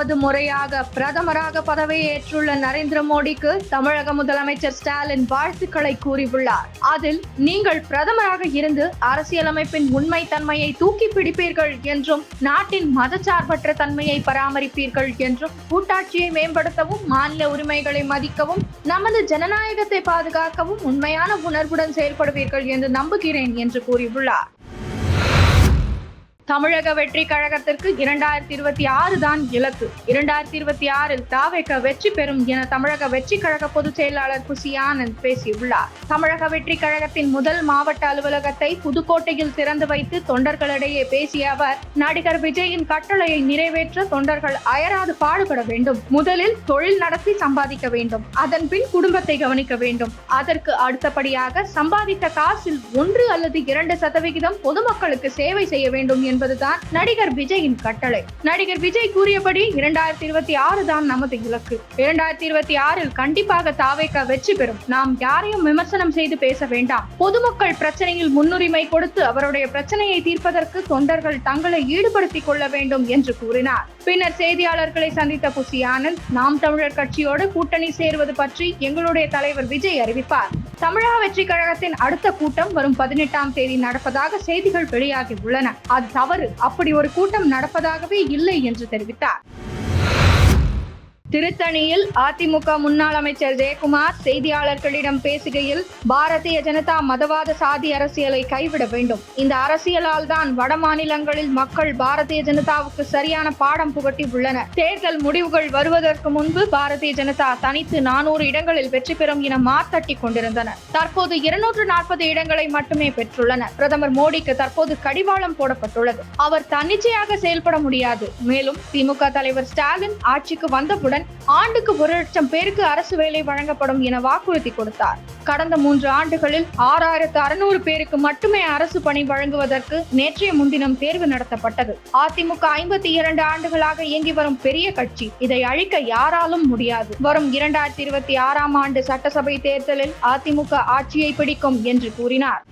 இரண்டாவது முறையாக பிரதமராக பதவியேற்றுள்ள நரேந்திர மோடிக்கு தமிழக முதலமைச்சர் ஸ்டாலின் வாழ்த்துக்களை கூறியுள்ளார். அதில், நீங்கள் பிரதமராக இருந்து அரசியலமைப்பின் உண்மை தன்மையை தூக்கி பிடிப்பீர்கள் என்றும், நாட்டின் மதச்சார்பற்ற தன்மையை பராமரிப்பீர்கள் என்றும், கூட்டாட்சியை மேம்படுத்தவும், மாநில உரிமைகளை மதிக்கவும், நமது ஜனநாயகத்தை பாதுகாக்கவும் உண்மையான உணர்வுடன் செயல்படுவீர்கள் என்று நம்புகிறேன் என்று கூறியுள்ளார். தமிழக வெற்றி கழகத்திற்கு 2026 தான் இலக்கு. 2026 தாவேக வெற்றி பெறும் என தமிழக வெற்றி கழக பொதுச் செயலாளர் புசி ஆனந்த் பேசியுள்ளார். தமிழக வெற்றி கழகத்தின் முதல் மாவட்ட அலுவலகத்தை புதுக்கோட்டையில் திறந்து வைத்து தொண்டர்களிடையே பேசிய அவர், நடிகர் விஜயின் கட்டளையை நிறைவேற்ற தொண்டர்கள் அயராது பாடுபட வேண்டும். முதலில் தொழில் நடத்தி சம்பாதிக்க வேண்டும். அதன் பின் குடும்பத்தை கவனிக்க வேண்டும். அதற்கு அடுத்தபடியாக சம்பாதித்த காசில் 1 அல்லது 2% பொதுமக்களுக்கு சேவை செய்ய வேண்டும் என்பதுதான் நடிகர் விஜயின் கட்டளை. நடிகர் விஜய் கூறியபடி 2026 தான் நமது இலக்கு. 2026 கண்டிப்பாக தாவேக வெற்றி பெறும். நாம் யாரையும் விமர்சனம் செய்து பேச வேண்டாம். பொதுமக்கள் பிரச்சனையில் முன்னுரிமை கொடுத்து அவருடைய பிரச்சனையை தீர்ப்பதற்கு தொண்டர்கள் தங்களை ஈடுபடுத்திக் கொள்ள வேண்டும் என்று கூறினார். பின்னர் செய்தியாளர்களை சந்தித்த புசி ஆனந்த், நாம் தமிழர் கட்சியோடு கூட்டணி சேருவது பற்றி எங்களுடைய தலைவர் விஜய் அறிவிப்பார். தமிழக வெற்றி கழகத்தின் அடுத்த கூட்டம் வரும் 18ஆம் தேதி நடப்பதாக செய்திகள் வெளியாகி உள்ளன. அது தவறு. அப்படி ஒரு கூட்டம் நடப்பதாகவே இல்லை என்று தெரிவித்தார். திருத்தணியில் அதிமுக முன்னாள் அமைச்சர் ஜெயக்குமார் செய்தியாளர்களிடம் பேசுகையில், பாரதிய ஜனதா மதவாத சாதி அரசியலை கைவிட வேண்டும். இந்த அரசியலால் தான் வட மாநிலங்களில் மக்கள் பாரதிய ஜனதாவுக்கு சரியான பாடம் புகட்டி உள்ளனர். தேர்தல் முடிவுகள் வருவதற்கு முன்பு பாரதிய ஜனதா தனித்து 400 இடங்களில் வெற்றி பெறும் என மார்த்தட்டி கொண்டிருந்தனர். தற்போது 240 இடங்களை மட்டுமே பெற்றுள்ளனர். பிரதமர் மோடிக்கு தற்போது கடிவாளம் போடப்பட்டுள்ளது. அவர் தன்னிச்சையாக செயல்பட முடியாது. மேலும் திமுக தலைவர் ஸ்டாலின் ஆட்சிக்கு வந்தவுடன் ஆண்டுக்கு 1,00,000 பேருக்கு அரசு வேலை வழங்கப்படும் என வாக்குறுதி கொடுத்தார். கடந்த 3 ஆண்டுகளில் 6,600 பேருக்கு மட்டுமே அரசு பணி வழங்குவதற்கு நேற்றைய முன்தினம் தேர்வு நடத்தப்பட்டது. அதிமுக 52 ஆண்டுகளாக இயங்கி வரும் பெரிய கட்சி. இதை அழிக்க யாராலும் முடியாது. வரும் 2026ஆம் ஆண்டு சட்டசபை தேர்தலில் அதிமுக ஆட்சியை பிடிக்கும் என்று கூறினார்.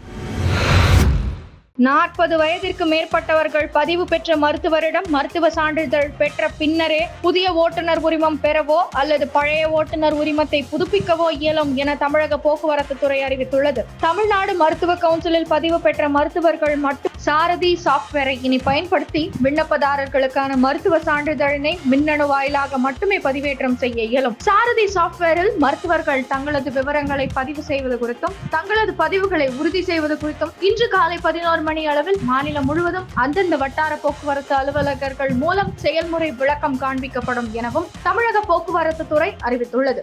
40 வயதிற்கு மேற்பட்டவர்கள் பதிவு பெற்ற மருத்துவரிடம் மருத்துவ சான்றிதழ் பெற்ற பின்னரே புதிய ஓட்டுநர் உரிமம் பெறவோ அல்லது பழைய ஓட்டுநர் உரிமத்தை புதுப்பிக்கவோ இயலும் என தமிழக போக்குவரத்து துறை அறிவித்துள்ளது. தமிழ்நாடு மருத்துவ கவுன்சிலில் பதிவு பெற்ற மருத்துவர்கள் மட்டும் சாரதி சாப்ட்வேரை இனி பயன்படுத்தி விண்ணப்பதாரர்களுக்கான மருத்துவ சான்றிதழினை மின்னணு வாயிலாக மட்டுமே பதிவேற்றம் செய்ய இயலும். சாரதி சாப்ட்வேரில் மருத்துவர்கள் தங்களது விவரங்களை பதிவு செய்வது குறித்தும் தங்களது பதிவுகளை உறுதி செய்வது குறித்தும் இன்று காலை 11 மணி அளவில் மாநிலம் முழுவதும் அந்தந்த வட்டார போக்குவரத்து அலுவலகர்கள் மூலம் செயல்முறை விளக்கம் காண்பிக்கப்படும் எனவும் தமிழக போக்குவரத்து துறை அறிவித்துள்ளது.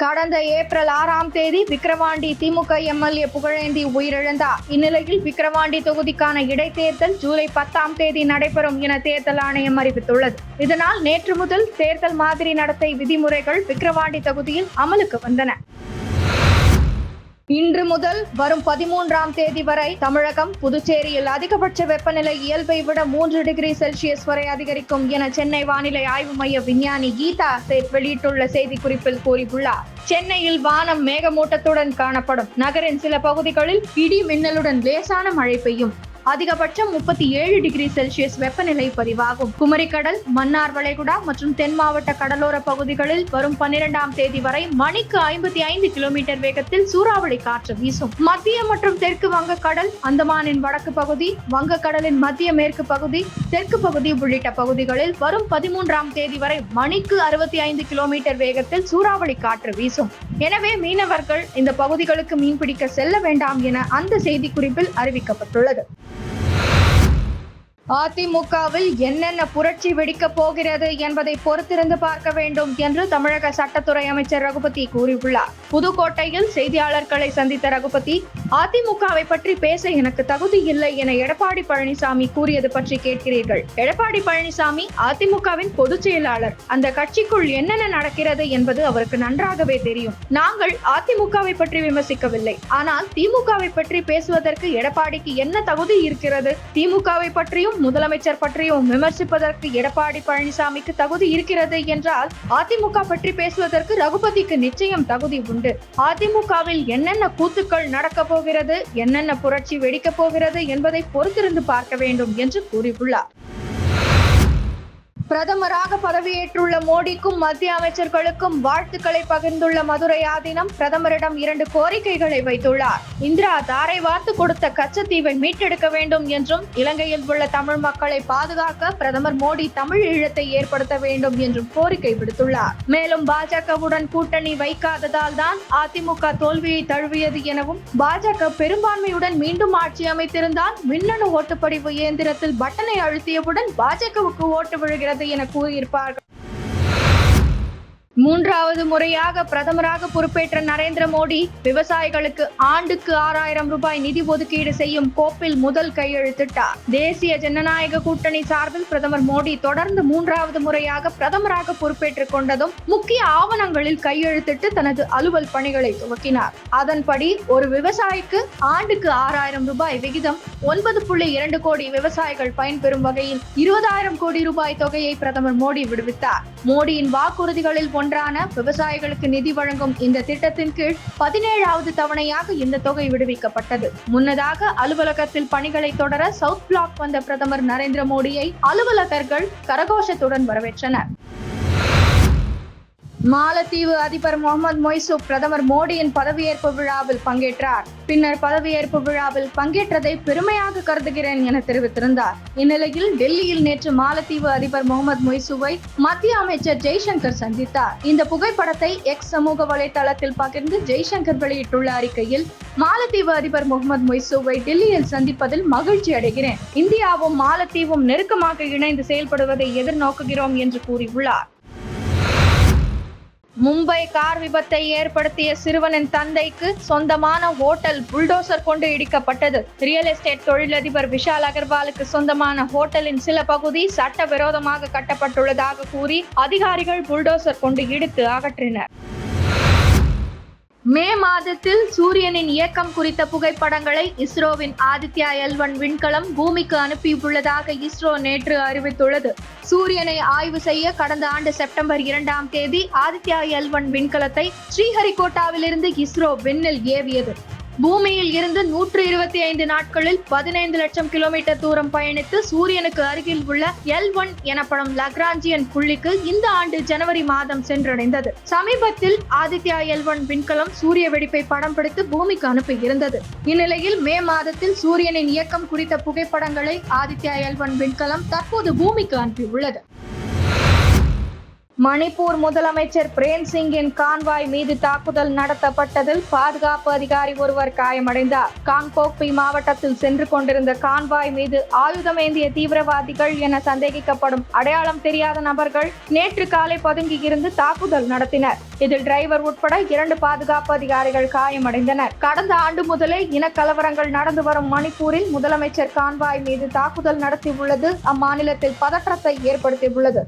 கடந்த ஏப்ரல் 6ஆம் தேதி விக்கிரவாண்டி திமுக எம்எல்ஏ புகழேந்தி உயிரிழந்தார். இந்நிலையில் விக்கிரவாண்டி தொகுதிக்கான இடைத்தேர்தல் ஜூலை 10ஆம் தேதி நடைபெறும் என தேர்தல் ஆணையம் அறிவித்துள்ளது. இதனால் நேற்று முதல் தேர்தல் மாதிரி நடத்தை விதிமுறைகள் விக்கிரவாண்டி தொகுதியில் அமலுக்கு வந்தன. இன்று முதல் வரும் 13ஆம் தேதி வரை தமிழகம், புதுச்சேரியில் அதிகபட்ச வெப்பநிலை இயல்பை விட 3 டிகிரி செல்சியஸ் வரை அதிகரிக்கும் என சென்னை வானிலை ஆய்வு மைய விஞ்ஞானி கீதா சேத் வெளியிட்டுள்ள செய்திக்குறிப்பில் கூறியுள்ளார். சென்னையில் வானம் மேகமூட்டத்துடன் காணப்படும். நகரின் சில பகுதிகளில் இடி மின்னலுடன் லேசான மழை பெய்யும். அதிகபட்சம் 37 டிகிரி செல்சியஸ் வெப்பநிலை பதிவாகும். குமரிக்கடல், மன்னார் வளைகுடா மற்றும் தென் மாவட்ட கடலோர பகுதிகளில் வரும் 12ஆம் தேதி வரை மணிக்கு 55 கிலோமீட்டர் வேகத்தில் சூறாவளி காற்று வீசும். மத்திய மற்றும் தெற்கு வங்கக்கடல், அந்தமானின் வடக்கு பகுதி, வங்கக்கடலின் மத்திய மேற்கு பகுதி, தெற்கு பகுதி உள்ளிட்ட பகுதிகளில் வரும் 13ஆம் தேதி வரை மணிக்கு 65 கிலோமீட்டர் வேகத்தில் சூறாவளி காற்று வீசும். எனவே மீனவர்கள் இந்த பகுதிகளுக்கு மீன்பிடிக்க செல்ல வேண்டாம் என அந்த செய்திக்குறிப்பில் அறிவிக்கப்பட்டுள்ளது. அதிமுகவில் என்னென்ன புரட்சி வெடிக்கப் போகிறது என்பதை பொறுத்திருந்து பார்க்க வேண்டும் என்று தமிழக சட்டத்துறை அமைச்சர் ரகுபதி கூறியுள்ளார். புதுக்கோட்டையில் செய்தியாளர்களை சந்தித்த ரகுபதி, அதிமுகவை பற்றி பேச எனக்கு தகுதி இல்லை என எடப்பாடி பழனிசாமி கூறியது பற்றி கேட்கிறீர்கள். எடப்பாடி பழனிசாமி அதிமுகவின் பொதுச் செயலாளர். அந்த கட்சிக்குள் என்னென்ன நடக்கிறது என்பது அவருக்கு நன்றாகவே தெரியும். நாங்கள் அதிமுகவை பற்றி விமர்சிக்கவில்லை. ஆனால் திமுகவை பற்றி பேசுவதற்கு எடப்பாடிக்கு என்ன தகுதி இருக்கிறது? திமுகவை பற்றியும் முதலமைச்சர் பற்றியும் விமர்சிப்பதற்கு எடப்பாடி பழனிசாமிக்கு தகுதி இருக்கிறது என்றால் அதிமுக பற்றி பேசுவதற்கு ரகுபதிக்கு நிச்சயம் தகுதி உண்டு. அதிமுகவில் என்னென்ன கூத்துக்கள் நடக்க போகிறது, என்னென்ன புரட்சி வெடிக்கப் போகிறது என்பதை பொறுத்திருந்து பார்க்க வேண்டும் என்று கூறியுள்ளார். பிரதமராக பதவியேற்றுள்ள மோடிக்கும் மத்திய அமைச்சர்களுக்கும் வாழ்த்துக்களை பகிர்ந்துள்ள மதுரை ஆதீனம் பிரதமரிடம் 2 கோரிக்கைகளை வைத்துள்ளார். இந்திரா தாரை வார்த்து கொடுத்த கச்சத்தீவை மீட்டெடுக்க வேண்டும் என்றும், இலங்கையில் உள்ள தமிழ் மக்களை பாதுகாக்க பிரதமர் மோடி தமிழ் ஈழத்தை ஏற்படுத்த வேண்டும் என்றும் கோரிக்கை விடுத்துள்ளார். மேலும் பாஜகவுடன் கூட்டணி வைக்காததால் தான் அதிமுக தோல்வியை தழுவியது எனவும், பாஜக பெரும்பான்மையுடன் மீண்டும் ஆட்சி அமைத்திருந்தால் மின்னணு ஓட்டுப்பதிவு இயந்திரத்தில் பட்டனை அழுத்தியவுடன் பாஜகவுக்கு ஓட்டு விழுகிறது என கூறியிருப்பார்கள். 3வது முறையாக பிரதமராக பொறுப்பேற்ற நரேந்திர மோடி விவசாயிகளுக்கு ஆண்டுக்கு 6000 ரூபாய் நிதி ஒதுக்கீடு செய்யும் கோப்பில் முதல் கையெழுத்திட்டார். தேசிய ஜனநாயக கூட்டணி சார்பில் பிரதமர் மோடி தொடர்ந்து 3வது முறையாக பிரதமராக பொறுப்பேற்றுக் கொண்டதும் முக்கிய ஆவணங்களில் கையெழுத்திட்டு தனது அலுவல் பணிகளை துவக்கினார். அதன்படி ஒரு விவசாயிக்கு ஆண்டுக்கு 6000 ரூபாய் விகிதம் 9.2 கோடி விவசாயிகள் பயன்பெறும் வகையில் 20,000 கோடி ரூபாய் தொகையை பிரதமர் மோடி விடுவித்தார். மோடியின் வாக்குறுதிகளில் ஒன்றான விவசாயிகளுக்கு நிதி வழங்கும் இந்த திட்டத்தின் கீழ் 17வது தவணையாக இந்த தொகை விடுவிக்கப்பட்டது. முன்னதாக அலுவலகத்தில் பணிகளை தொடர சவுத் பிளாக் வந்த பிரதமர் நரேந்திர மோடியை அலுவலகர்கள் கரகோஷத்துடன் வரவேற்றனர். மாலத்தீவு அதிபர் முகமது மொய்சு பிரதமர் மோடியின் பதவியேற்பு விழாவில் பங்கேற்றார். பின்னர் பதவியேற்பு விழாவில் பங்கேற்றதை பெருமையாக கருதுகிறேன் என தெரிவித்திருந்தார். இந்நிலையில் டெல்லியில் நேற்று மாலத்தீவு அதிபர் முகமது மொய்சுவை மத்திய அமைச்சர் ஜெய்சங்கர் சந்தித்தார். இந்த புகைப்படத்தை எக்ஸ் சமூக வலைதளத்தில் பகிர்ந்து ஜெய்சங்கர் வெளியிட்டுள்ள அறிக்கையில், மாலத்தீவு அதிபர் முகமது மொய்சுவை டெல்லியில் சந்திப்பதில் மகிழ்ச்சி அடைகிறேன். இந்தியாவும் மாலத்தீவும் நெருக்கமாக இணைந்து செயல்படுவதை எதிர்நோக்குகிறோம் என்று கூறியுள்ளார். மும்பை கார் விபத்தை ஏற்படுத்திய சிறுவனின் தந்தைக்கு சொந்தமான ஹோட்டல் புல்டோசர் கொண்டு இடிக்கப்பட்டது. ரியல் எஸ்டேட் தொழிலதிபர் விஷால் அகர்வாலுக்கு சொந்தமான ஹோட்டலின் சில பகுதி சட்டவிரோதமாக கட்டப்பட்டுள்ளதாக கூறி அதிகாரிகள் புல்டோசர் கொண்டு இடித்து அகற்றினர். மே மாதத்தில் சூரியனின் இயக்கம் குறித்த புகைப்படங்களை இஸ்ரோவின் ஆதித்யா L1 விண்கலம் பூமிக்கு அனுப்பியுள்ளதாக இஸ்ரோ நேற்று அறிவித்துள்ளது. சூரியனை ஆய்வு செய்ய கடந்த ஆண்டு செப்டம்பர் 2ஆம் தேதி ஆதித்யா L1 விண்கலத்தை ஸ்ரீஹரிகோட்டாவிலிருந்து இஸ்ரோ விண்ணில் ஏவியது. பூமியில் இருந்து 125 நாட்களில் 15 லட்சம் கிலோமீட்டர் தூரம் பயணித்து சூரியனுக்கு அருகில் உள்ள L1 எனப்படும் லக்ராஞ்சியன் புள்ளிக்கு இந்த ஆண்டு ஜனவரி மாதம் சென்றடைந்தது. சமீபத்தில் ஆதித்யா L1 விண்கலம் சூரிய வெடிப்பை படம் பிடித்து பூமிக்கு அனுப்பியிருந்தது. இந்நிலையில் மே மாதத்தில் சூரியனின் இயக்கம் குறித்த புகைப்படங்களை ஆதித்யா L1 விண்கலம் தற்போது பூமிக்கு அனுப்பியுள்ளது. மணிப்பூர் முதலமைச்சர் பிரேம் சிங்கின் கான்வாய் மீது தாக்குதல் நடத்தப்பட்டதில் பாதுகாப்பு அதிகாரி ஒருவர் காயமடைந்தார். காங்போக்பி மாவட்டத்தில் சென்று கொண்டிருந்த கான்வாய் மீது ஆயுதமேந்திய தீவிரவாதிகள் என சந்தேகிக்கப்படும் அடையாளம் தெரியாத நபர்கள் நேற்று காலை பதுங்கியிருந்து தாக்குதல் நடத்தினர். இதில் டிரைவர் உட்பட 2 பாதுகாப்பு அதிகாரிகள் காயமடைந்தனர். கடந்த ஆண்டு முதலே இனக்கலவரங்கள் நடந்து வரும் மணிப்பூரில் முதலமைச்சர் கான்வாய் மீது தாக்குதல் நடத்தியுள்ளது அம்மாநிலத்தில் பதற்றத்தை ஏற்படுத்தியுள்ளது.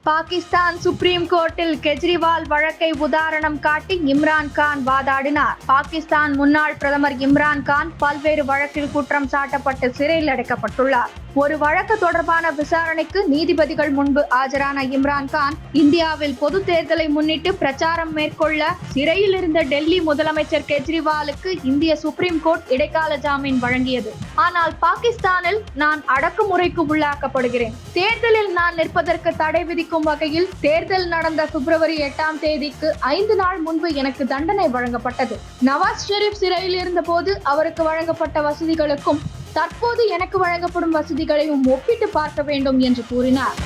பாகிஸ்தான் சுப்ரீம் கோர்ட்டில் கெஜ்ரிவால் வழக்கை உதாரணம் காட்டி இம்ரான் கான் வாதாடினார். பாகிஸ்தான் முன்னாள் பிரதமர் இம்ரான் கான் பல்வேறு வழக்கில் குற்றம் சாட்டப்பட்டு சிறையில் அடைக்கப்பட்டுள்ளார். ஒரு வழக்கு தொடர்பான விசாரணைக்கு நீதிபதிகள் முன்பு ஆஜரான இம்ரான் கான் இந்தியாவில் பொது தேர்தலை முன்னிட்டு பிரச்சாரம் மேற்கொள்ள சிறையில் இருந்த டெல்லி முதலமைச்சர் கெஜ்ரிவாலுக்கு இந்திய சுப்ரீம் கோர்ட் இடைக்கால ஜாமீன் வழங்கியது. ஆனால் பாகிஸ்தானில் நான் அடக்குமுறைக்கு உள்ளாக்கப்படுகிறேன், தேர்தலில் நான் நிற்பதற்கு தடை விதிக்கும் வகையில் தேர்தல் நடந்த பிப்ரவரி 8ஆம் தேதிக்கு 5 நாள் முன்பு எனக்கு தண்டனை வழங்கப்பட்டது. நவாஸ் ஷெரீப் சிறையில் இருந்த போது அவருக்கு வழங்கப்பட்ட வசதிகளுக்கும் தற்போது எனக்கு வழங்கப்படும் வசதிகளையும் ஒப்பிட்டு பார்க்க வேண்டும் என்று கூறினார்.